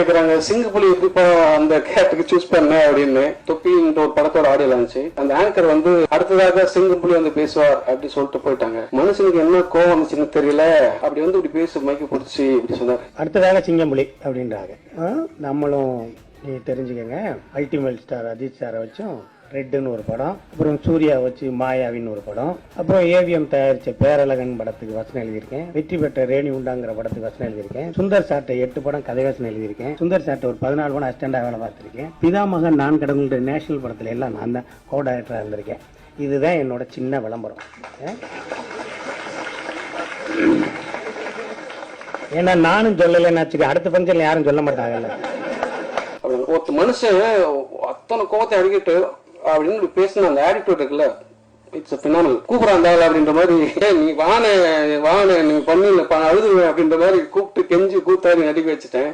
கேக்குறாங்க சிங்கப்புலி எப்படிப்பா அந்த கேரக்டருக்கு சூஸ் பண்ண அப்படின்னு. தொப்பின்ற ஒரு படத்தோட ஆடியோ இருந்துச்சு. அந்த ஆங்கர் வந்து அடுத்ததாக சிங்கப்புலி வந்து பேசுவார் அப்படி சொல்லிட்டு போயிட்டாங்க. மனுஷனுக்கு என்ன கோவம் வந்துச்சுன்னு தெரியல, அப்படி வந்து இப்படி பேச மைக்க பிடிச்சி இப்படி சொன்னார். அடுத்ததாக சிங்கம்புலி அப்படின்றாங்க. நம்மளும் நீ தெரிஞ்சுக்கங்க, அல்டிமேட் ஸ்டார் அஜித் சாரை வச்சும் ரெட்டுன்னு ஒரு படம், அப்புறம் சூர்யா வச்சு மாயாவின்னு ஒரு படம், அப்புறம் ஏவிஎம் தயாரிச்ச பேரழகன் படத்துக்கு வசனம் எழுதியிருக்கேன். வெற்றி பெற்ற ரேணி உண்டாங்கிற படத்துக்கு வசனம் எழுதியிருக்கேன். சுந்தர் சாட்டை 8 படம் கதை வசனம் எழுதியிருக்கேன். சுந்தர் சாட்டை ஒரு 14 படம் அசிஸ்டண்டா வேலை பார்த்திருக்கேன். பிதாமகன் நான் கடவுள் நேஷனல் படத்துல எல்லாம் நான் தான் கோ டைரக்டரா இருந்திருக்கேன். இதுதான் என்னோட சின்ன விளம்பரம். ஏன்னா நானும் சொல்லலைன்னு அடுத்த பஞ்சம் யாரும் சொல்ல மாட்டாங்கல்ல. ஒரு மனுஷன் அத்தனை கோவத்தை அடிக்கிட்டு அப்படின்னு பேசின அந்த ஆட்டிடியூட் இருக்குல்ல, இட்ஸ் பினாமல். கூப்பிடாந்தாள் அப்படின்ற மாதிரி, நீ வான நீ பண்ணி அழுதுவேன் அப்படின்ற மாதிரி கூப்பிட்டு கெஞ்சி கூத்தாடி நடிக்க வச்சுட்டேன்.